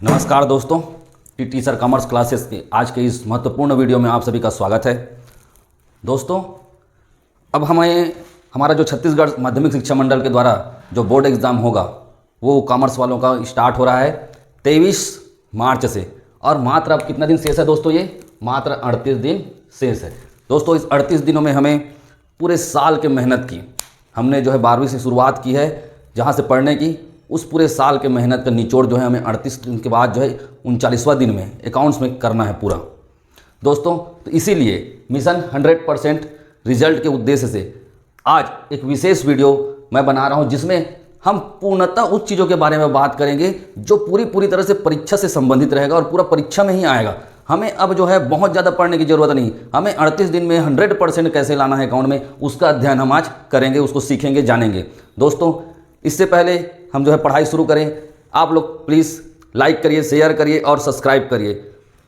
नमस्कार दोस्तों, teacher commerce classes के आज के इस महत्वपूर्ण वीडियो में आप सभी का स्वागत है। दोस्तों, अब हमारा जो छत्तीसगढ़ माध्यमिक शिक्षा मंडल के द्वारा जो बोर्ड एग्ज़ाम होगा वो कॉमर्स वालों का स्टार्ट हो रहा है 23 मार्च से। और मात्र अब कितना दिन शेष है दोस्तों? ये मात्र 38 दिन शेष है। दोस्तों, इस 38 दिनों में हमें पूरे साल की मेहनत की, हमने जो है 12वीं से शुरुआत की है, जहाँ से पढ़ने की उस पूरे साल के मेहनत का निचोड़ जो है हमें 38 दिन के बाद जो है 39वां दिन में अकाउंट्स में करना है पूरा। दोस्तों, तो इसीलिए मिशन 100% रिजल्ट के उद्देश्य से आज एक विशेष वीडियो मैं बना रहा हूं, जिसमें हम पूर्णतः उस चीज़ों के बारे में बात करेंगे जो पूरी तरह से परीक्षा से संबंधित रहेगा और पूरा परीक्षा में ही आएगा। हमें अब जो है बहुत ज़्यादा पढ़ने की ज़रूरत नहीं, हमें 38 दिन में 100% कैसे लाना है अकाउंट में, उसका अध्ययन हम आज करेंगे, उसको सीखेंगे, जानेंगे। दोस्तों, इससे पहले हम जो है पढ़ाई शुरू करें, आप लोग प्लीज़ लाइक करिए, शेयर करिए और सब्सक्राइब करिए।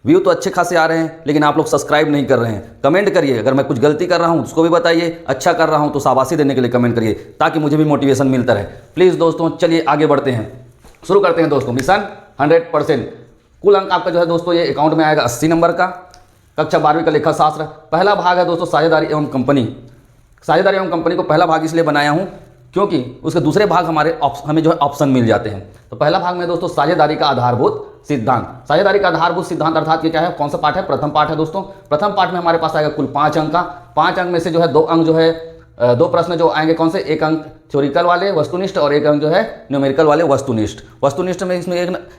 व्यू तो अच्छे खासे आ रहे हैं, लेकिन आप लोग सब्सक्राइब नहीं कर रहे हैं। कमेंट करिए, अगर मैं कुछ गलती कर रहा हूं उसको भी बताइए, अच्छा कर रहा हूं तो शाबाशी देने के लिए कमेंट करिए, ताकि मुझे भी मोटिवेशन मिलता रहे। प्लीज़ दोस्तों, चलिए आगे बढ़ते हैं, शुरू करते हैं। दोस्तों, मिशन 100%। कुल अंक आपका जो है दोस्तों ये अकाउंट में आएगा 80 नंबर का। कक्षा 12वीं का लेखा शास्त्र पहला भाग है दोस्तों, साझेदारी एवं कंपनी। साझेदारी एवं कंपनी को पहला भाग इसलिए बनाया हूँ क्योंकि उसके दूसरे भाग हमें जो है ऑप्शन मिल जाते हैं। तो पहला भाग में दोस्तों साझेदारी का आधारभूत सिद्धांत। साझेदारी का आधारभूत सिद्धांत अर्थात ये क्या है, कौन सा पाठ है? प्रथम पाठ है दोस्तों। प्रथम पाठ में हमारे पास आएगा कुल 5 अंक का। 5 अंक में से जो है 2 अंक जो है 2 प्रश्न जो आएंगे कौन से? 1 अंक थ्योरिकल वाले वस्तुनिष्ठ और 1 अंक जो है न्यूमेरिकल वाले वस्तुनिष्ठ। वस्तुनिष्ठ में इसमें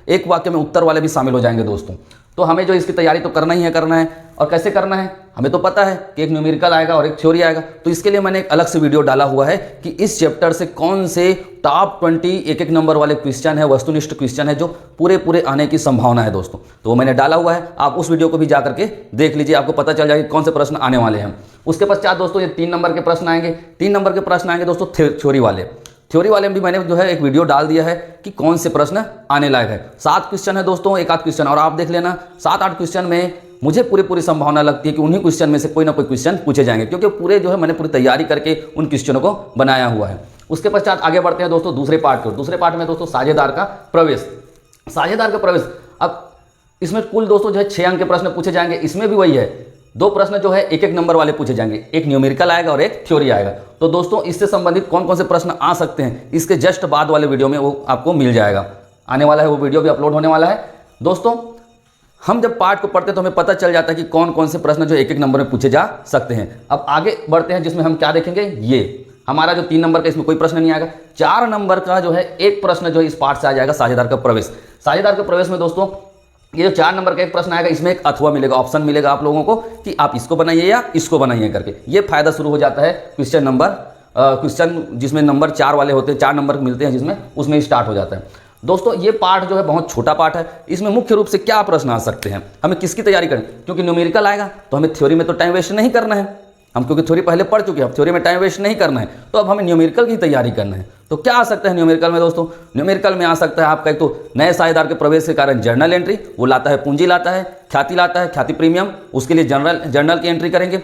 एक वाक्य में उत्तर वाले भी शामिल हो जाएंगे दोस्तों। तो हमें जो इसकी तैयारी तो करना ही है, करना है। और कैसे करना है हमें तो पता है कि एक न्यूमेरिकल आएगा और एक थ्योरी आएगा। तो इसके लिए मैंने एक अलग से वीडियो डाला हुआ है कि इस चैप्टर से कौन से टॉप 20 एक नंबर वाले क्वेश्चन है, वस्तुनिष्ठ क्वेश्चन है, जो पूरे आने की संभावना है दोस्तों। तो वो मैंने डाला हुआ है, आप उस वीडियो को भी जा करके देख लीजिए, आपको पता चल जाएगा कौन से प्रश्न आने वाले हैं। उसके पश्चात दोस्तों ये 3 नंबर के प्रश्न आएंगे। 3 नंबर के प्रश्न आएंगे दोस्तों थ्योरी वाले। थ्योरी वाले में भी मैंने जो है एक वीडियो डाल दिया है कि कौन से प्रश्न आने लायक है। 7 क्वेश्चन है दोस्तों, एक आध क्वेश्चन और आप देख लेना। 7-8 क्वेश्चन में मुझे पूरी संभावना लगती है कि उन्हीं क्वेश्चन में से कोई ना कोई क्वेश्चन पूछे जाएंगे, क्योंकि पूरे जो है मैंने पूरी तैयारी करके उन क्वेश्चनों को बनाया हुआ है। उसके पश्चात आगे बढ़ते हैं दोस्तों दूसरे पार्ट की ओर। दूसरे पार्ट में दोस्तों साझेदार का प्रवेश। साझेदार का प्रवेश, अब इसमें कुल दोस्तों जो है 6 अंक के प्रश्न पूछे जाएंगे। इसमें भी वही है, 2 प्रश्न जो है 1 नंबर वाले पूछे जाएंगे, एक न्यूमेरिकल आएगा और एक थ्योरी आएगा। तो दोस्तों इससे संबंधित कौन कौन से प्रश्न आ सकते हैं, इसके जस्ट बाद वाले वीडियो में वो आपको मिल जाएगा, आने वाला है, वो वीडियो भी अपलोड होने वाला है। दोस्तों, हम जब पार्ट को पढ़ते हैं तो हमें पता चल जाता है कि कौन कौन से प्रश्न जो 1 नंबर में पूछे जा सकते हैं। अब आगे बढ़ते हैं, जिसमें हम क्या देखेंगे, ये हमारा जो 3 नंबर का, इसमें कोई प्रश्न नहीं आएगा। 4 नंबर का जो है एक प्रश्न जो है इस पार्ट से आ जाएगा, साझेदार का प्रवेश। साझेदार के प्रवेश में दोस्तों ये जो 4 नंबर का एक प्रश्न आएगा, इसमें एक अथवा मिलेगा, ऑप्शन मिलेगा आप लोगों को कि आप इसको बनाइए या इसको बनाइए करके। ये फायदा शुरू हो जाता है क्वेश्चन जिसमें नंबर 4 वाले होते हैं, 4 नंबर मिलते हैं जिसमें, उसमें स्टार्ट हो जाता है। दोस्तों ये पार्ट जो है बहुत छोटा पार्ट है। इसमें मुख्य रूप से क्या प्रश्न आ सकते हैं, हमें किसकी तैयारी करें, क्योंकि न्यूमेरिकल आएगा तो हमें थ्योरी में तो टाइम वेस्ट नहीं करना है, हम क्योंकि थ्योरी पहले पढ़ चुके हैं, थ्योरी में टाइम वेस्ट नहीं करना है, तो अब हमें न्यूमेरिकल की तैयारी करना है। तो क्या आ सकता है न्यूमेरिकल में दोस्तों? न्यूमेरिकल में आ सकता है आपका एक तो नए साझेदार के प्रवेश के कारण जर्नल एंट्री, वो लाता है पूंजी, लाता है ख्याति, लाता है ख्याति प्रीमियम, उसके लिए जर्नल की एंट्री करेंगे।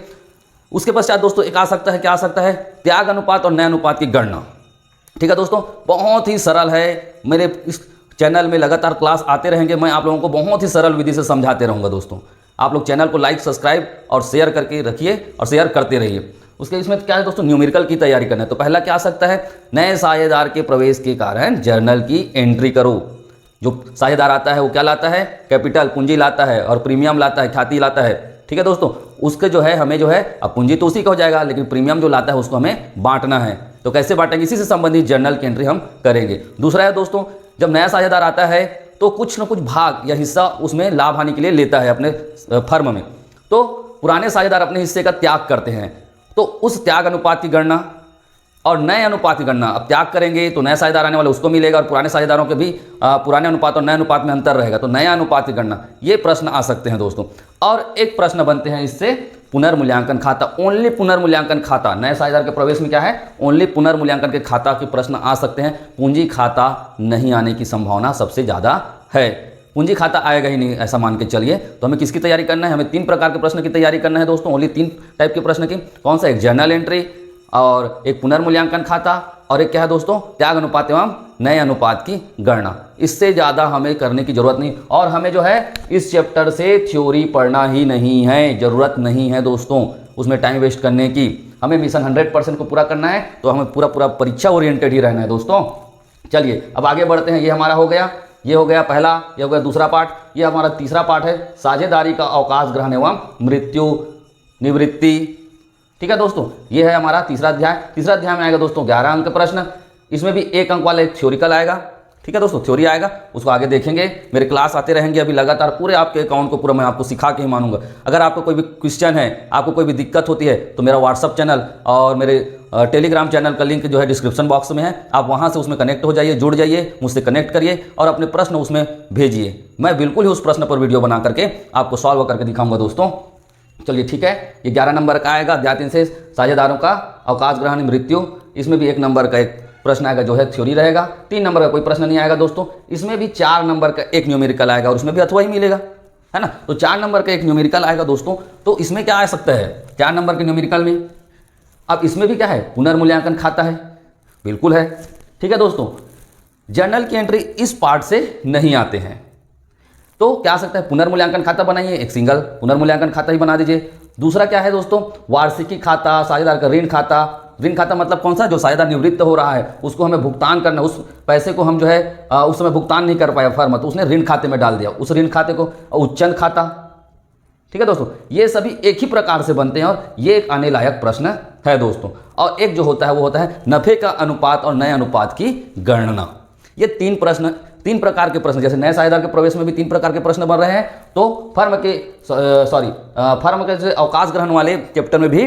उसके पश्चात दोस्तों एक आ सकता है, क्या आ सकता है, त्याग अनुपात और नए अनुपात की गणना। ठीक है दोस्तों, बहुत ही सरल है। मेरे इस चैनल में लगातार क्लास आते रहेंगे, मैं आप लोगों को बहुत ही सरल विधि से समझाते रहूँगा दोस्तों। आप लोग चैनल को लाइक, सब्सक्राइब और शेयर करके रखिए और शेयर करते रहिए। उसके इसमें क्या है दोस्तों, न्यूमेरिकल की तैयारी करना है। तो पहला क्या आ सकता है, नए साझेदार के प्रवेश के कारण जर्नल की एंट्री करो। जो साझेदार आता है वो क्या लाता है, कैपिटल पूंजी लाता है और प्रीमियम लाता है, ख्याति लाता है। ठीक है दोस्तों, उसके जो है हमें जो है, अब पूंजी तो उसी का हो जाएगा, लेकिन प्रीमियम जो लाता है उसको हमें बांटना है। तो कैसे बांटेंगे, इसी से संबंधित जर्नल की एंट्री हम करेंगे। दूसरा है दोस्तों, जब नया साझेदार आता है तो कुछ न कुछ भाग या हिस्सा उसमें लाभ हानि के लिए लेता है अपने फर्म में, तो पुराने साझेदार अपने हिस्से का त्याग करते हैं, तो उस त्याग अनुपात की गणना और नए अनुपात की गणना। अब त्याग करेंगे तो नया साझेदार आने वाला उसको मिलेगा, और पुराने साझेदारों के भी पुराने अनुपात और नए अनुपात में अंतर रहेगा, तो नया अनुपात की गणना, ये प्रश्न आ सकते हैं दोस्तों। और एक प्रश्न बनते हैं इससे, पुनर्मूल्यांकन खाता, ओनली पुनर्मूल्यांकन खाता। नए साझेदार के प्रवेश में क्या है, ओनली पुनर्मूल्यांकन के खाता के प्रश्न आ सकते हैं। पूंजी खाता नहीं आने की संभावना सबसे ज़्यादा है, पूंजी खाता आएगा ही नहीं ऐसा मान के चलिए। तो हमें किसकी तैयारी करना है, हमें 3 प्रकार के प्रश्न की तैयारी करना है दोस्तों, ओनली 3 टाइप के प्रश्न की। कौन सा, एक जर्नल एंट्री और एक पुनर्मूल्यांकन खाता और एक क्या है दोस्तों, त्याग अनुपात एवं नए अनुपात की गणना। इससे ज़्यादा हमें करने की जरूरत नहीं, और हमें जो है इस चैप्टर से थ्योरी पढ़ना ही नहीं है, ज़रूरत नहीं है दोस्तों उसमें टाइम वेस्ट करने की। हमें मिशन 100% को पूरा करना है, तो हमें पूरा परीक्षा ओरिएंटेड ही रहना है दोस्तों। चलिए अब आगे बढ़ते हैं। ये हमारा हो गया, ये हो गया पहला, ये हो गया दूसरा पार्ट। ये हमारा तीसरा पार्ट है, साझेदारी का अवकाश ग्रहण एवं मृत्यु निवृत्ति। ठीक है दोस्तों, ये है हमारा तीसरा अध्याय। तीसरा अध्याय में आएगा दोस्तों 11 अंक का प्रश्न। इसमें भी 1 अंक वाला एक थ्योरिकल आएगा। ठीक है दोस्तों, थ्योरी आएगा, उसको आगे देखेंगे। मेरे क्लास आते रहेंगे अभी लगातार, पूरे आपके अकाउंट को पूरा मैं आपको सिखा के ही मानूंगा। अगर आपको कोई भी क्वेश्चन है, आपको कोई भी दिक्कत होती है, तो मेरा व्हाट्सअप चैनल और मेरे टेलीग्राम चैनल का लिंक जो है डिस्क्रिप्शन बॉक्स में है। आप वहाँ से उसमें कनेक्ट हो जाइए, जुड़ जाइए, मुझसे कनेक्ट करिए और अपने प्रश्न उसमें भेजिए। मैं बिल्कुल ही उस प्रश्न पर वीडियो बना करके आपको सॉल्व करके दिखाऊंगा दोस्तों। चलिए ठीक है, ये 11 नंबर का आएगा, अध्याय 3 से साझेदारों का अवकाश ग्रहण मृत्यु। इसमें भी 1 नंबर का एक प्रश्न आएगा जो है थ्योरी रहेगा। 3 नंबर का कोई प्रश्न नहीं आएगा दोस्तों। इसमें भी 4 नंबर का एक न्यूमेरिकल आएगा और उसमें भी अथवा ही मिलेगा, है ना। तो 4 नंबर का एक न्यूमेरिकल आएगा दोस्तों। तो इसमें क्या आ सकता है 4 नंबर के न्यूमेरिकल में? अब इसमें भी क्या है, पुनर्मूल्यांकन खाता है, बिल्कुल है। ठीक है दोस्तों, जर्नल की एंट्री इस पार्ट से नहीं आते हैं, तो क्या आ सकता है, पुनर्मूल्यांकन खाता बनाइए, एक सिंगल पुनर्मूल्यांकन खाता ही बना दीजिए। दूसरा क्या है दोस्तों, वार्षिकी खाता, साझेदार का ऋण खाता। ऋण खाता मतलब कौन सा, जो साझेदार निवृत्त हो रहा है उसको हमें भुगतान करना, उस पैसे को हम जो है उस समय भुगतान नहीं कर पाया फर्म, तो उसने ऋण खाते में डाल दिया, उस ऋण खाते को उच्चन खाता। ठीक है दोस्तों, ये सभी एक ही प्रकार से बनते हैं और ये एक आने लायक प्रश्न है दोस्तों। और एक जो होता है वो होता है नफे का अनुपात और नए अनुपात की गणना। ये 3 प्रकार के प्रश्न, जैसे नए साझेदार के प्रवेश में भी 3 प्रकार के प्रश्न बन रहे हैं, तो फर्म के जो अवकाश ग्रहण वाले चैप्टर में भी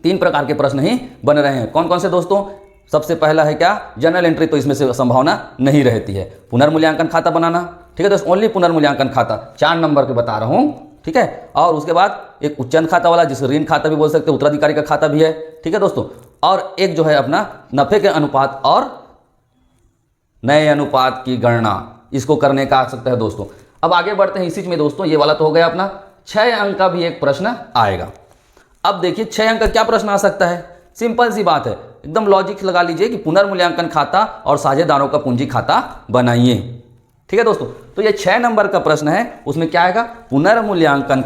3 प्रकार के प्रश्न ही बन रहे हैं। कौन कौन से दोस्तों? सबसे पहला है क्या, जर्नल एंट्री, तो इसमें से संभावना नहीं रहती है। पुनर्मूल्यांकन खाता बनाना, ठीक है दोस्तों, ओनली पुनर्मूल्यांकन खाता 4 नंबर के बता रहा हूँ। ठीक है, और उसके बाद एक उच्चन खाता वाला, जिसे ऋण खाता भी बोल सकते हैं, उत्तराधिकारी का खाता भी है। ठीक है दोस्तों, और एक जो है अपना नफे के अनुपात और नए अनुपात की गणना, इसको करने का आ सकता है दोस्तों। अब आगे बढ़ते हैं इसी में दोस्तों, ये वाला तो हो गया अपना। 6 अंक का भी एक प्रश्न आएगा। अब देखिए 6 अंक का क्या प्रश्न आ सकता है, सिंपल सी बात है, एकदम लॉजिक लगा लीजिए कि पुनर्मूल्यांकन खाता और साझेदारों का पूंजी खाता बनाइए। ठीक है दोस्तों, तो ये 6 नंबर का प्रश्न है, उसमें क्या आएगा, पुनर्मूल्यांकन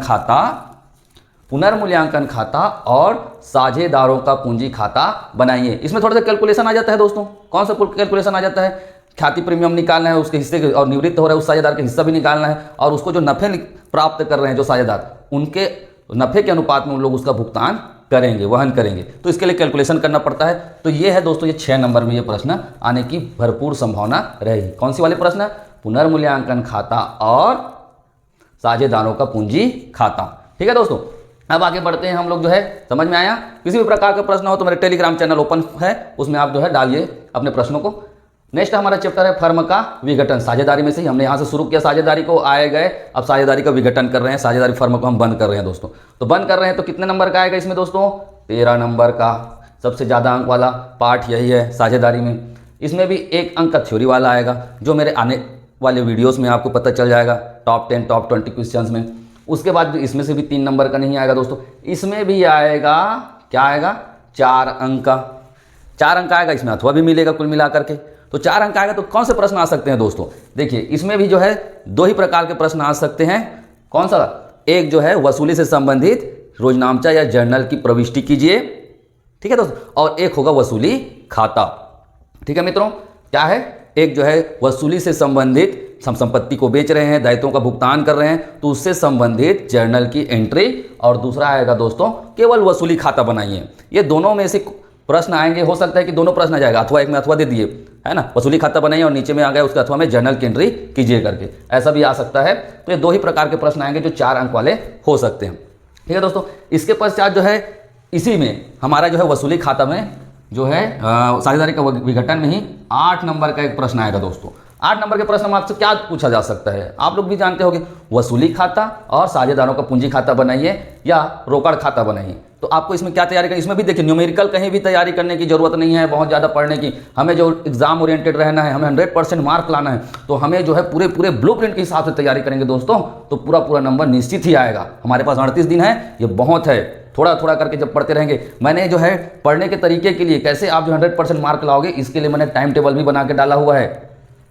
खाता और साझेदारों का पूंजी खाता बनाइए। इसमें थोड़ा सा कैलकुलेशन आ जाता है दोस्तों। कौन सा कैलकुलेशन आ जाता है, ख्याति प्रीमियम निकालना है, उसके हिस्से और निवृत्त हो रहा है उस साझेदार के हिस्सा भी निकालना है, और उसको जो नफे प्राप्त कर रहे हैं जो साझेदार, उनके नफे के अनुपात में उन लोग उसका भुगतान करेंगे, वहन करेंगे, तो इसके लिए कैलकुलेशन करना पड़ता है। तो ये है दोस्तों, ये 6 नंबर में ये प्रश्न आने की भरपूर संभावना रहेगी। कौन सी वाले प्रश्न? पुनर्मूल्यांकन खाता और साझेदारों का पूंजी खाता। ठीक है दोस्तों, अब आगे बढ़ते हैं हम लोग, जो है समझ में आया। किसी भी प्रकार का प्रश्न हो तो मेरे टेलीग्राम चैनल ओपन है, उसमें आप जो है डालिए अपने प्रश्नों को। नेक्स्ट हमारा चैप्टर है फर्म का विघटन। साझेदारी में से ही हमने यहाँ से शुरू किया, साझेदारी को आए गए, अब साझेदारी का विघटन कर रहे हैं, साझेदारी फर्म को हम बंद कर रहे हैं दोस्तों। तो बंद कर रहे हैं तो कितने नंबर का आएगा इसमें दोस्तों? 13 नंबर का। सबसे ज़्यादा अंक वाला पार्ट यही है साझेदारी में। इसमें भी 1 अंक का थ्योरी वाला आएगा, जो मेरे आने वाले वीडियोज़ में आपको पता चल जाएगा, टॉप 10 टॉप 20 क्वेश्चन में। उसके बाद इसमें से भी 3 नंबर का नहीं आएगा दोस्तों, इसमें भी आएगा, क्या आएगा, 4 अंक का। 4 अंक आएगा, इसमें अथवा भी मिलेगा कुल मिला करके। तो 4 अंक आएगा, तो कौन से प्रश्न आ सकते हैं दोस्तों? देखिए इसमें भी जो है 2 ही प्रकार के प्रश्न आ सकते हैं। कौन सा? एक जो है वसूली से संबंधित रोजनामचा या जर्नल की प्रविष्टि कीजिए, ठीक है दोस्तों, और एक होगा वसूली खाता। ठीक है मित्रों, क्या है, एक जो है वसूली से संबंधित, हम संपत्ति को बेच रहे हैं, दायित्वों का भुगतान कर रहे हैं, तो उससे संबंधित जर्नल की एंट्री, और दूसरा आएगा दोस्तों केवल वसूली खाता बनाइए। ये दोनों में से प्रश्न आएंगे, हो सकता है कि दोनों प्रश्न आ जाएगा, अथवा एक में अथवा दे दिए, है ना, वसूली खाता बनाइए और नीचे में आ गया उसके अथवा में जर्नल की एंट्री कीजिए करके, ऐसा भी आ सकता है। तो ये 2 ही प्रकार के प्रश्न आएंगे जो 4 अंक वाले हो सकते हैं। ठीक है दोस्तों, इसके पश्चात जो है इसी में हमारा जो है वसूली खाता में जो है साझेदारी का विघटन में ही 8 नंबर का एक प्रश्न आएगा दोस्तों। 8 नंबर के प्रश्न में आपसे क्या पूछा जा सकता है, आप लोग भी जानते होंगे, वसूली खाता और साझेदारों का पूंजी खाता बनाइए या रोकड़ खाता बनाइए। तो आपको इसमें क्या तैयारी करनी, इसमें भी देखिए न्यूमेरिकल कहीं भी तैयारी करने की जरूरत नहीं है, बहुत ज़्यादा पढ़ने की। हमें जो एग्जाम ओरिएंटेड रहना है, हमें 100% मार्क लाना है, तो हमें जो है पूरे ब्लूप्रिंट के हिसाब से तैयारी करेंगे दोस्तों, तो पूरा नंबर निश्चित ही आएगा। हमारे पास 38 दिन है, ये बहुत है, थोड़ा थोड़ा करके जब पढ़ते रहेंगे, मैंने जो है पढ़ने के तरीके के लिए कैसे आप जो 100% मार्क लाओगे इसके लिए मैंने टाइम टेबल भी बना के डाला हुआ है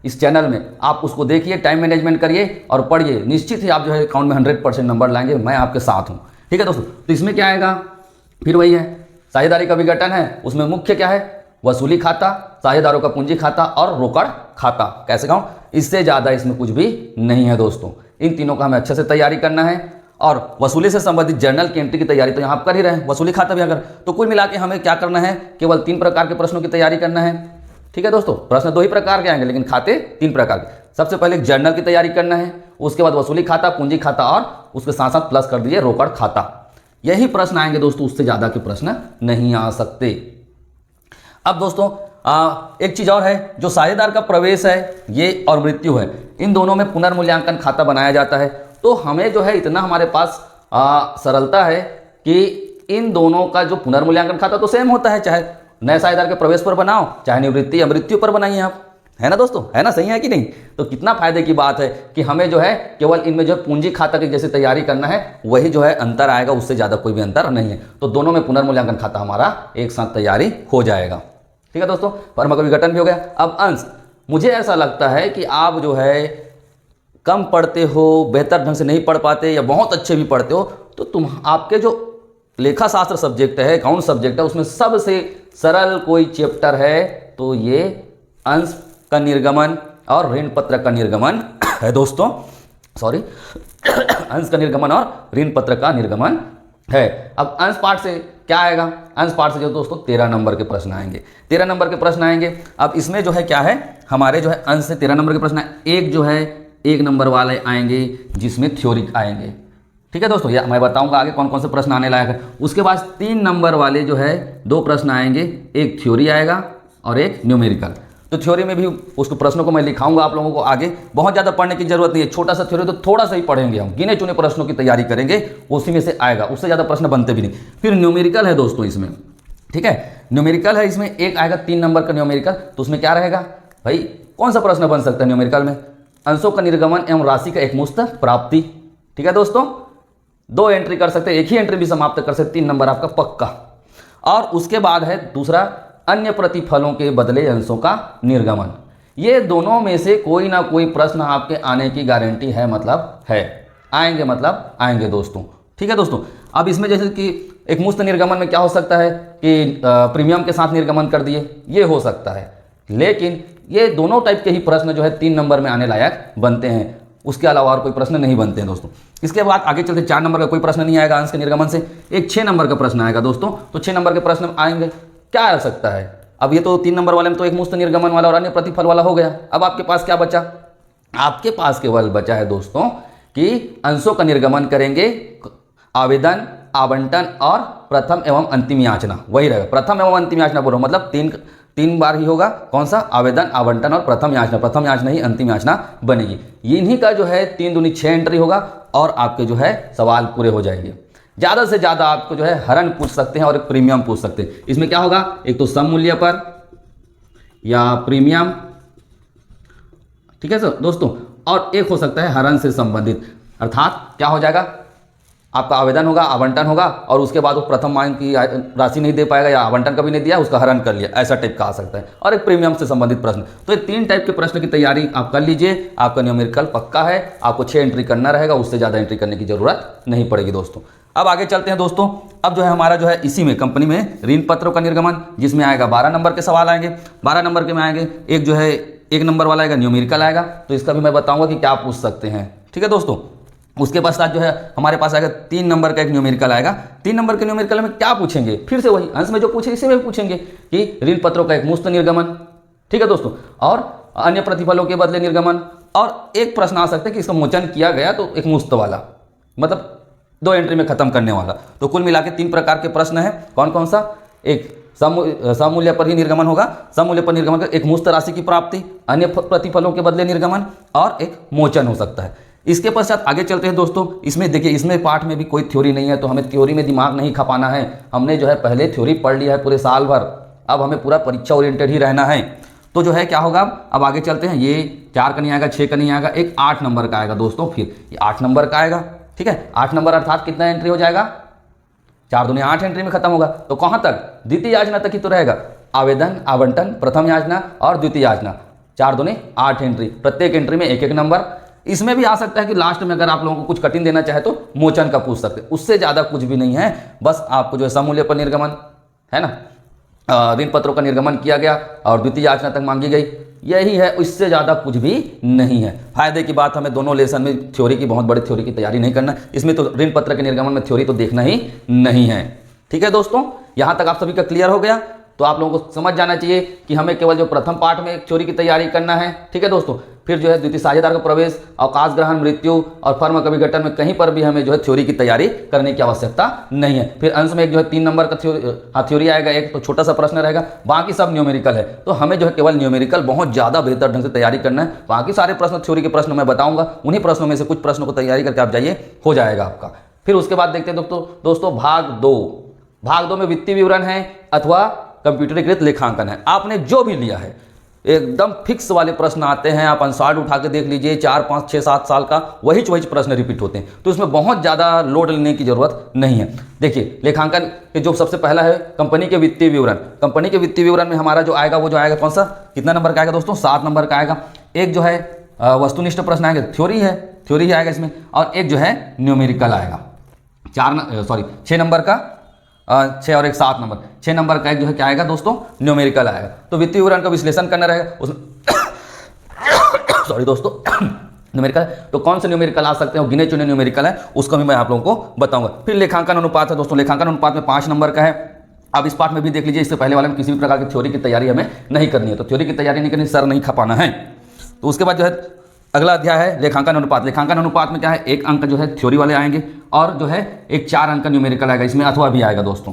इस चैनल में। आप उसको देखिए, टाइम मैनेजमेंट करिए और पढ़िए, निश्चित ही आप जो है अकाउंट में 100% नंबर लाएंगे। मैं आपके साथ हूँ, ठीक है दोस्तों। तो इसमें क्या आएगा, फिर वही है, साझेदारी का विघटन है, उसमें मुख्य क्या है, वसूली खाता, साझेदारों का पूंजी खाता और रोकड़ खाता। कैसे कहूँ, इससे ज़्यादा इसमें कुछ भी नहीं है दोस्तों। इन तीनों का हमें अच्छे से तैयारी करना है और वसूली से संबंधित जर्नल की एंट्री की तैयारी तो यहाँ आप कर ही रहे हैं, वसूली खाता भी अगर, तो कुल मिला के हमें क्या करना है, केवल 3 प्रकार के प्रश्नों की तैयारी करना है, ठीक है दोस्तों। प्रश्न 2 ही प्रकार के आएंगे लेकिन खाते 3 प्रकार के। सबसे पहले जर्नल की तैयारी करना है, उसके बाद वसूली खाता, पूंजी खाता और उसके साथ साथ प्लस कर दीजिए रोकड़ खाता। यही प्रश्न आएंगे दोस्तों, उससे ज़्यादा के प्रश्न नहीं आ सकते। अब दोस्तों एक चीज़ और है, जो साझेदार का प्रवेश है ये और मृत्यु है, इन दोनों में पुनर्मूल्यांकन खाता बनाया जाता है। तो हमें जो है इतना हमारे पास सरलता है कि इन दोनों का जो पुनर्मूल्यांकन खाता तो सेम होता है, चाहे नए साझेदार के प्रवेश पर बनाओ चाहे निवृत्ति या मृत्यु पर बनाइए आप, है ना दोस्तों, है ना, सही है कि नहीं। तो कितना फायदे की बात है कि हमें जो है केवल इनमें जो पूंजी खाता की जैसे तैयारी करना है वही जो है अंतर आएगा, उससे ज़्यादा कोई भी अंतर नहीं है। तो दोनों में पुनर्मूल्यांकन खाता हमारा एक साथ तैयारी हो जाएगा, ठीक है दोस्तों। फर्म का विघटन भी हो गया। अब अंश, मुझे ऐसा लगता है कि आप जो है कम पढ़ते हो, बेहतर ढंग से नहीं पढ़ पाते या बहुत अच्छे भी पढ़ते हो, तो आपके जो लेखा शास्त्र सब्जेक्ट है, अकाउंट सब्जेक्ट है, उसमें सबसे सरल कोई चैप्टर है तो ये अंश का निर्गमन और ऋण पत्र का निर्गमन है दोस्तों। सॉरी अंश का निर्गमन और ऋण पत्र का निर्गमन है। अब अंश पाठ से क्या आएगा, अंश पाठ से जो दोस्तों 13 नंबर के प्रश्न आएंगे, 13 नंबर के प्रश्न आएंगे। अब इसमें जो है क्या है, हमारे जो है अंश से 13 नंबर के प्रश्न एक जो है 1 नंबर वाले आएंगे जिसमें थ्योरी आएंगे, ठीक है दोस्तों। या मैं बताऊंगा आगे कौन कौन से प्रश्न आने लायक है। उसके बाद 3 नंबर वाले जो है 2 प्रश्न आएंगे, एक थ्योरी आएगा और एक न्यूमेरिकल। तो थ्योरी में भी उसको प्रश्नों को मैं लिखाऊंगा आप लोगों को, आगे बहुत ज़्यादा पढ़ने की जरूरत नहीं है, छोटा सा थ्योरी तो थोड़ा सा ही पढ़ेंगे हम, गिने चुने प्रश्नों की तैयारी करेंगे, उसी में से आएगा, उससे ज़्यादा प्रश्न बनते भी नहीं। फिर न्यूमेरिकल है दोस्तों इसमें, ठीक है, न्यूमेरिकल है, इसमें एक आएगा 3 नंबर का न्यूमेरिकल। तो उसमें क्या रहेगा भाई, कौन सा प्रश्न बन सकता है न्यूमेरिकल में, अंशों का निर्गमन एवं राशि का एकमुश्त प्राप्ति, ठीक है दोस्तों। 2 एंट्री कर सकते हैं, एक ही एंट्री भी समाप्त कर सकते, 3 नंबर आपका पक्का। और उसके बाद है दूसरा, अन्य प्रतिफलों के बदले अंशों का निर्गमन। ये दोनों में से कोई ना कोई प्रश्न आपके आने की गारंटी है, मतलब है, आएंगे मतलब आएंगे दोस्तों, ठीक है दोस्तों। अब इसमें जैसे कि एक मुफ्त निर्गमन में क्या हो सकता है कि प्रीमियम के साथ निर्गमन कर दिए, ये हो सकता है, लेकिन ये दोनों टाइप के ही प्रश्न जो है 3 नंबर में आने लायक बनते हैं, उसके अलावा और कोई प्रश्न नहीं बनते हैं दोस्तों। इसके बाद आगे चलते 4 नंबर का कोई प्रश्न नहीं आएगा अंश के निर्गमन से, एक 6 नंबर का प्रश्न आएगा दोस्तों। तो 6 नंबर के प्रश्न आएंगे, क्या आ सकता है, अब ये तो 3 नंबर वाले में तो एक मुफ्त निर्गमन वाला और अन्य प्रतिफल वाला हो गया। अब आपके पास क्या बचा, आपके पास केवल बचा है दोस्तों कि अंशों का निर्गमन करेंगे, आवेदन, आवंटन और प्रथम एवं अंतिम याचना, वही रहेगा, प्रथम एवं अंतिम याचना बोलो, मतलब 3 बार ही होगा, कौन सा, आवेदन, आवंटन और प्रथम याचना, प्रथम याचना ही अंतिम याचना बनेगी। इन्हीं का जो है 3 दूनी 6 एंट्री होगा और आपके जो है सवाल पूरे हो जाएंगे। ज़्यादा से ज़्यादा आपको जो है हरण पूछ सकते हैं और एक प्रीमियम पूछ सकते हैं। इसमें क्या होगा, एक तो सम मूल्य पर या प्रीमियम, ठीक है सर दोस्तों, और एक हो सकता है हरण से संबंधित, अर्थात क्या हो जाएगा, आपका आवेदन होगा, आवंटन होगा और उसके बाद वो प्रथम मांग की राशि नहीं दे पाएगा या आवंटन कभी नहीं दिया, उसका हरण कर लिया, ऐसा टाइप का आ सकता है, और एक प्रीमियम से संबंधित प्रश्न। तो ये 3 टाइप के प्रश्न की तैयारी आप कर लीजिए, आपका न्यूमेरिकल पक्का है, आपको 6 एंट्री करना रहेगा, उससे ज़्यादा एंट्री करने की जरूरत नहीं पड़ेगी दोस्तों। अब आगे चलते हैं दोस्तों। अब जो है हमारा जो है इसी में कंपनी में ऋण पत्रों का निर्गमन, जिसमें आएगा 12 नंबर के सवाल आएंगे, 12 नंबर के में आएंगे, एक जो है 1 नंबर वाला आएगा, न्यूमेरिकल आएगा, तो इसका भी मैं बताऊंगा कि क्या पूछ सकते हैं, ठीक है दोस्तों। उसके पश्चात जो है हमारे पास आएगा 3 नंबर का एक न्यूमेरिकल आएगा। 3 नंबर के न्यूमेरिकल में क्या पूछेंगे, फिर से वही अंश में जो पूछे इसी में भी पूछेंगे कि ऋण पत्रों का एक मुफ्त निर्गमन, ठीक है दोस्तों, और अन्य प्रतिफलों के बदले निर्गमन, और एक प्रश्न आ सकता है कि इसका मोचन किया गया तो एक मुफ्त वाला, मतलब 2 एंट्री में खत्म करने वाला। तो कुल मिला के 3 प्रकार के प्रश्न हैं, कौन कौन सा, एक समूल्य पर ही निर्गमन होगा, समूल्य पर निर्गमन कर एक मुफ्त राशि की प्राप्ति, अन्य प्रतिफलों के बदले निर्गमन और एक मोचन हो सकता है। इसके पश्चात आगे चलते हैं दोस्तों। इसमें देखिए, इसमें पाठ में भी कोई थ्योरी नहीं है, तो हमें थ्योरी में दिमाग नहीं खपाना है, हमने जो है पहले थ्योरी पढ़ लिया है पूरे साल भर, अब हमें पूरा परीक्षा ओरिएंटेड ही रहना है। तो जो है क्या होगा, अब आगे चलते हैं, ये 4 का नहीं आएगा, 6 का नहीं आएगा, एक 8 नंबर का आएगा दोस्तों, फिर ये 8 नंबर का आएगा, ठीक है, 8 नंबर अर्थात कितना एंट्री हो जाएगा, 4 दूनी 8 एंट्री में खत्म होगा। तो कहाँ तक? द्वितीय याचना तक ही तो रहेगा। आवेदन, आवंटन, प्रथम याचना और द्वितीय याचना, 4 दूनी 8 एंट्री, प्रत्येक एंट्री में एक एक नंबर। इसमें भी आ सकता है कि लास्ट में अगर आप लोगों को कुछ कठिन देना चाहे तो मोचन का पूछ सकते हैं। उससे ज़्यादा कुछ भी नहीं है, बस आपको जो है समूल्य पर निर्गमन है ना, ऋण पत्रों का निर्गमन किया गया और द्वितीय याचना तक मांगी गई, यही है, इससे ज़्यादा कुछ भी नहीं है। फायदे की बात, हमें दोनों लेसन में थ्योरी की, बहुत बड़ी थ्योरी की तैयारी नहीं करना, इसमें तो ऋण पत्र के निर्गमन में थ्योरी तो देखना ही नहीं है। ठीक है दोस्तों, यहाँ तक आप सभी का क्लियर हो गया। तो आप लोगों को समझ जाना चाहिए कि हमें केवल जो प्रथम पार्ट में थ्योरी की तैयारी करना है। ठीक है दोस्तों, फिर जो है द्वितीय साझेदार का प्रवेश, अवकाश ग्रहण, मृत्यु और फर्म का विघटन में कहीं पर भी हमें जो है थ्योरी की तैयारी करने की आवश्यकता नहीं है। फिर अंश में एक जो है 3 नंबर का थ्योरी आएगा, एक तो छोटा सा प्रश्न रहेगा, बाकी सब न्यूमेरिकल है। तो हमें जो है केवल न्यूमेरिकल बहुत ज़्यादा बेहतर ढंग से तैयारी करना है। बाकी सारे प्रश्न थ्योरी के प्रश्न मैं बताऊंगा, उन्हीं प्रश्नों में से कुछ प्रश्नों को तैयारी करके आप जाइए, हो जाएगा आपका। फिर उसके बाद देखते हैं दोस्तों भाग 2। भाग 2 में वित्तीय विवरण है अथवा कंप्यूटरीकृत लेखांकन है। आपने जो भी लिया है एकदम फिक्स वाले प्रश्न आते हैं, आप आंसर उठा के देख लीजिए, 4, 5, 6, 7 साल का वही प्रश्न रिपीट होते हैं, तो इसमें बहुत ज़्यादा लोड लेने की जरूरत नहीं है। देखिए लेखांकन के जो सबसे पहला है कंपनी के वित्तीय विवरण। कंपनी के वित्तीय विवरण में हमारा जो आएगा वो जो आएगा कौन सा, कितना नंबर का आएगा दोस्तों? 7 नंबर का आएगा। एक जो है वस्तुनिष्ठ प्रश्न आएगा, थ्योरी ही आएगा इसमें, और एक जो है न्यूमेरिकल आएगा 6 नंबर का, 6 और 1 7 नंबर, 6 नंबर का एक जो है क्या आएगा दोस्तों? न्यूमेरिकल आएगा। तो वित्तीय विवरण का विश्लेषण करना रहेगा उसमें सॉरी दोस्तों न्यूमेरिकल, तो कौन से न्यूमेरिकल आ सकते हैं, गिने चुने न्यूमेरिकल है, उसको भी मैं आप लोगों को बताऊंगा। फिर लेखांकन अनुपात है दोस्तों, लेखांकन अनुपात में 5 नंबर का है। अब इस पार्ट में भी देख लीजिए, इससे पहले वाले में किसी भी प्रकार की थ्योरी की तैयारी हमें नहीं करनी है, तो थ्योरी की तैयारी नहीं करनी, सर नहीं खपाना है। तो उसके बाद जो है अगला अध्याय है लेखांकन अनुपात। लेखांकन अनुपात में क्या है, 1 अंक जो है थ्योरी वाले आएंगे और जो है एक 4 अंक का न्यूमेरिकल आएगा, इसमें अथवा भी आएगा दोस्तों।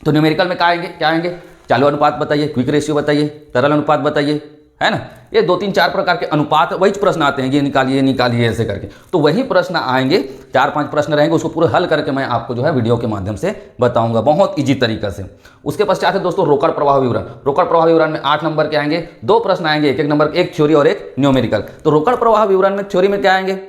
तो न्यूमेरिकल में क्या आएंगे? चालू अनुपात बताइए, क्विक रेशियो बताइए, तरल अनुपात बताइए, है ना। ये 2, 3, 4 प्रकार के अनुपात वही प्रश्न आते हैं, ये निकालिए ऐसे करके, तो वही प्रश्न आएंगे, 4-5 प्रश्न रहेंगे, उसको पूरे हल करके मैं आपको जो है वीडियो के माध्यम से बताऊंगा बहुत ईजी तरीके से। उसके पश्चात है दोस्तों रोकड़ प्रवाह विवरण। रोकड़ प्रवाह विवरण में 8 नंबर के आएंगे, 2 प्रश्न आएंगे, एक नंबर, एक थ्योरी और एक न्यूमेरिकल। तो रोकड़ प्रवाह विवरण में थ्योरी में क्या आएंगे,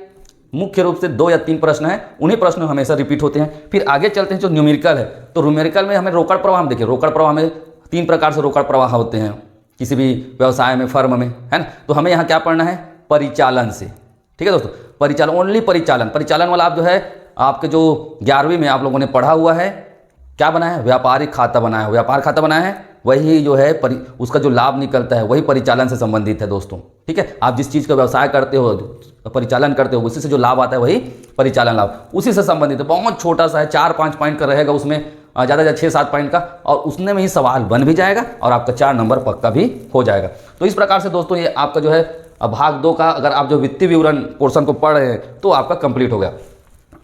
मुख्य रूप से 2 या 3 प्रश्न हैं, उन्हीं प्रश्न हमेशा रिपीट होते हैं। फिर आगे चलते हैं जो न्यूमेरिकल है, तो न्यूमेरिकल में हमें रोकड़ प्रवाह, देखिए रोकड़ प्रवाह में 3 प्रकार से रोकड़ प्रवाह होते हैं किसी भी व्यवसाय में, फर्म में, है ना। तो हमें यहाँ क्या पढ़ना है, परिचालन से। ठीक है दोस्तों, परिचालन, ओनली परिचालन वाला आप जो है आपके जो 11वीं में आप लोगों ने पढ़ा हुआ है, क्या बनाया है, व्यापारिक खाता बनाया है, व्यापार खाता बनाया है, वही जो है उसका जो लाभ निकलता है वही परिचालन से संबंधित है दोस्तों। ठीक है, आप जिस चीज़ का व्यवसाय करते हो, परिचालन करते हो, उसी से जो लाभ आता है वही परिचालन लाभ, उसी से संबंधित है। बहुत छोटा सा है, 4-5 पॉइंट का रहेगा उसमें, ज़्यादा 6-7 पॉइंट का, और उसने में ही सवाल बन भी जाएगा और आपका 4 नंबर पक्का भी हो जाएगा। तो इस प्रकार से दोस्तों ये आपका जो है भाग 2 का, अगर आप जो वित्तीय विवरण पोर्शन को पढ़ रहे हैं तो आपका कंप्लीट हो गया।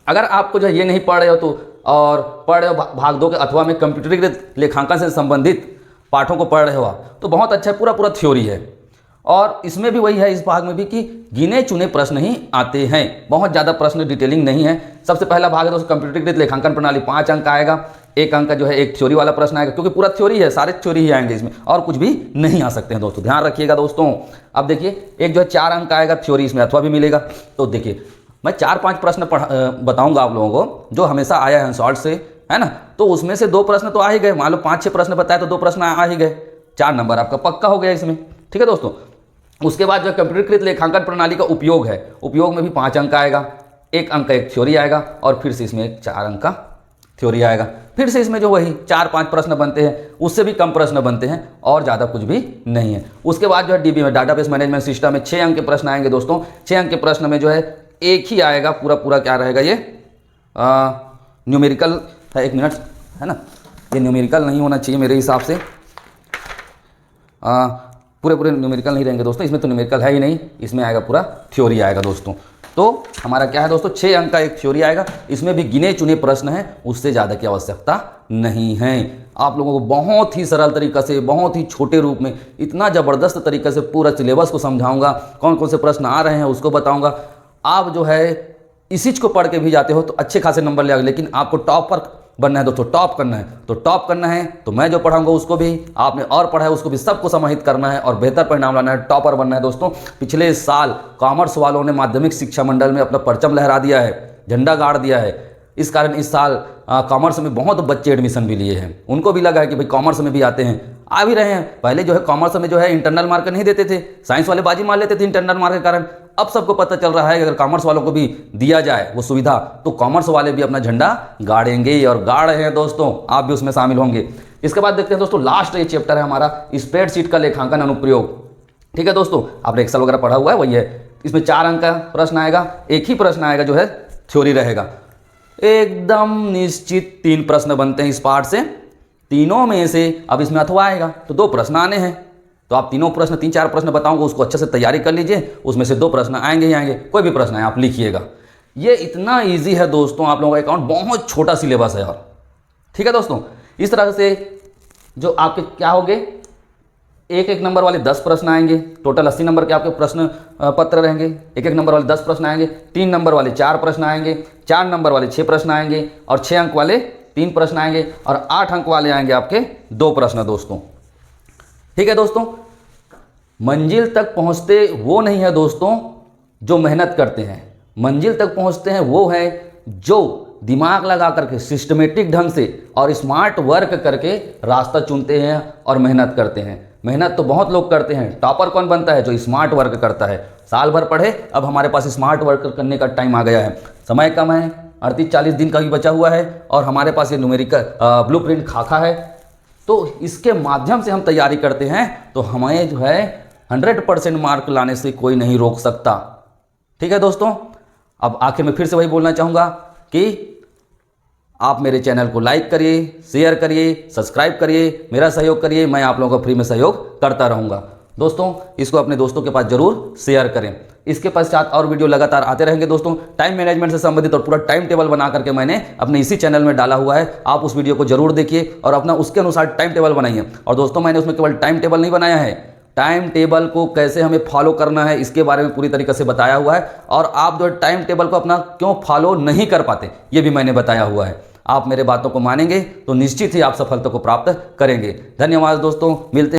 अगर आपको जो ये नहीं पढ़ रहे हो तो, और पढ़ रहे हो भाग 2 के अथवा में कंप्यूटरीकृत लेखांकन से संबंधित पाठों को पढ़ रहे हो तो बहुत अच्छा है, पूरा थ्योरी है। और इसमें भी वही है, इस भाग में भी, कि गिने चुने प्रश्न ही आते हैं, बहुत ज़्यादा प्रश्न डिटेलिंग नहीं है। सबसे पहला भाग है दोस्तों कंप्यूटरीकृत लेखांकन प्रणाली, 5 अंक आएगा, 1 अंक का जो है एक थ्योरी वाला प्रश्न आएगा, क्योंकि पूरा थ्योरी है, सारे थ्योरी ही आएंगे इसमें, और कुछ भी नहीं आ सकते हैं दोस्तों, ध्यान रखिएगा दोस्तों। अब देखिए एक जो है 4 अंक का आएगा थ्योरी, इसमें अथवा भी मिलेगा। तो देखिए मैं 4-5 प्रश्न बताऊंगा आप लोगों को, जो हमेशा आया है शॉर्ट से, है ना। तो उसमें से 2 प्रश्न तो आ ही गए, मान लो 5-6 प्रश्न बताए तो 2 प्रश्न आ ही गए, 4 नंबर आपका पक्का हो गया इसमें। ठीक है दोस्तों, उसके बाद जो कंप्यूटरीकृत लेखांकन प्रणाली का उपयोग है, उपयोग में भी 5 अंक आएगा, 1 अंक का एक थ्योरी आएगा, और फिर से इसमें एक 4 अंक का थ्योरी आएगा। फिर से इसमें जो वही 4-5 प्रश्न बनते हैं, उससे भी कम प्रश्न बनते हैं, और ज़्यादा कुछ भी नहीं है। उसके बाद जो है डीबी में, डाटाबेस मैनेजमेंट सिस्टम में 6 अंक के प्रश्न आएंगे दोस्तों। 6 अंक के प्रश्न में जो है एक ही आएगा, पूरा क्या रहेगा, ये न्यूमेरिकल है, 1 मिनट, है ना, ये न्यूमेरिकल नहीं होना चाहिए मेरे हिसाब से, पूरे न्यूमेरिकल नहीं रहेंगे दोस्तों, इसमें तो न्यूमेरिकल है ही नहीं, इसमें आएगा पूरा थ्योरी आएगा दोस्तों। तो हमारा क्या है दोस्तों, 6 अंक का एक थ्योरी आएगा, इसमें भी गिने चुने प्रश्न हैं, उससे ज़्यादा की आवश्यकता नहीं है। आप लोगों को बहुत ही सरल तरीक़ा से, बहुत ही छोटे रूप में, इतना ज़बरदस्त तरीक़े से पूरा सिलेबस को समझाऊंगा, कौन कौन से प्रश्न आ रहे हैं उसको बताऊँगा। आप जो है इस चीज़ को पढ़ के भी जाते हो तो अच्छे खासे नंबर ले आओगे, लेकिन आपको टॉपर बनना है दोस्तों, टॉप करना है, तो टॉप करना है तो मैं जो पढ़ाऊंगा उसको भी, आपने और पढ़ा है उसको भी, सबको समाहित करना है और बेहतर परिणाम लाना है, टॉपर बनना है दोस्तों। पिछले साल कॉमर्स वालों ने माध्यमिक शिक्षा मंडल में अपना परचम लहरा दिया है, झंडा गाड़ दिया है, इस कारण इस साल कॉमर्स में बहुत बच्चे एडमिशन भी लिए हैं। उनको भी लगा है कि भाई कॉमर्स में भी आते हैं, आ भी रहे हैं। पहले जो है कॉमर्स में जो है इंटरनल मार्क नहीं देते थे, साइंस वाले बाजी मार लेते थे इंटरनल मार्क के कारण। अब सबको पता चल रहा है कि अगर कॉमर्स वालों को भी दिया जाए वो सुविधा, तो कॉमर्स वाले भी अपना झंडा गाड़ेंगे और गाड़ रहे हैं दोस्तों, आप भी उसमें शामिल होंगे। इसके बाद देखते हैं दोस्तों, लास्ट ये चैप्टर है हमारा स्प्रेडशीट का लेखांकन अनुप्रयोग। ठीक है दोस्तों, आपने एक्सेल वगैरह पढ़ा हुआ है, वही है। इसमें 4 अंक का प्रश्न आएगा, एक ही प्रश्न आएगा जो है थ्योरी रहेगा। एकदम निश्चित 3 प्रश्न बनते हैं इस पार्ट से, तीनों में से अब इसमें अथवा आएगा तो 2 प्रश्न आने हैं। तो आप तीनों प्रश्न 3-4 प्रश्न बताऊंगा, उसको अच्छे से तैयारी कर लीजिए, उसमें से 2 प्रश्न आएंगे ही आएंगे। कोई भी प्रश्न है आप लिखिएगा। ये इतना ईजी है दोस्तों, आप लोगों का अकाउंट बहुत छोटा सिलेबस है यार। ठीक है दोस्तों, इस तरह से जो आपके क्या होंगे, एक नंबर वाले 10 प्रश्न आएंगे, टोटल 80 नंबर के आपके प्रश्न पत्र रहेंगे। एक नंबर वाले 10 प्रश्न आएंगे, 3 नंबर वाले 4 प्रश्न आएंगे, 4 नंबर वाले 6 प्रश्न आएंगे, और 6 अंक वाले 3 प्रश्न आएंगे, और 8 अंक वाले आएंगे आपके 2 प्रश्न दोस्तों। ठीक है दोस्तों, मंजिल तक पहुंचते वो नहीं है दोस्तों जो मेहनत करते हैं, मंजिल तक पहुंचते हैं वो है जो दिमाग लगा करके सिस्टमेटिक ढंग से और स्मार्ट वर्क करके रास्ता चुनते हैं और मेहनत करते हैं। मेहनत तो बहुत लोग करते हैं, टॉपर कौन बनता है? जो स्मार्ट वर्क करता है। साल भर पढ़े, अब हमारे पास स्मार्ट वर्क करने का टाइम आ गया है, समय कम है, 38-40 दिन का भी बचा हुआ है, और हमारे पास ये न्यूमेरिकल ब्लूप्रिंट खाका है। तो इसके माध्यम से हम तैयारी करते हैं, तो हमें जो है 100% मार्क लाने से कोई नहीं रोक सकता। ठीक है दोस्तों, अब आखिर में फिर से वही बोलना चाहूँगा कि आप मेरे चैनल को लाइक करिए, शेयर करिए, सब्सक्राइब करिए, मेरा सहयोग करिए, मैं आप लोगों को फ्री में सहयोग करता रहूँगा। दोस्तों, इसको अपने दोस्तों के पास जरूर शेयर करें। इसके पश्चात और वीडियो लगातार आते रहेंगे दोस्तों, टाइम मैनेजमेंट से संबंधित, और पूरा टाइम टेबल बना करके मैंने अपने इसी चैनल में डाला हुआ है। आप उस वीडियो को जरूर देखिए और अपना उसके अनुसार टाइम टेबल बनाइए। और दोस्तों, मैंने उसमें केवल टाइम टेबल नहीं बनाया है, टाइम टेबल को कैसे हमें फॉलो करना है इसके बारे में पूरी तरीके से बताया हुआ है। और आप जो टाइम टेबल को अपना क्यों फॉलो नहीं कर पाते, ये भी मैंने बताया हुआ है। आप मेरे बातों को मानेंगे तो निश्चित ही आप सफलता को प्राप्त करेंगे। धन्यवाद दोस्तों, मिलते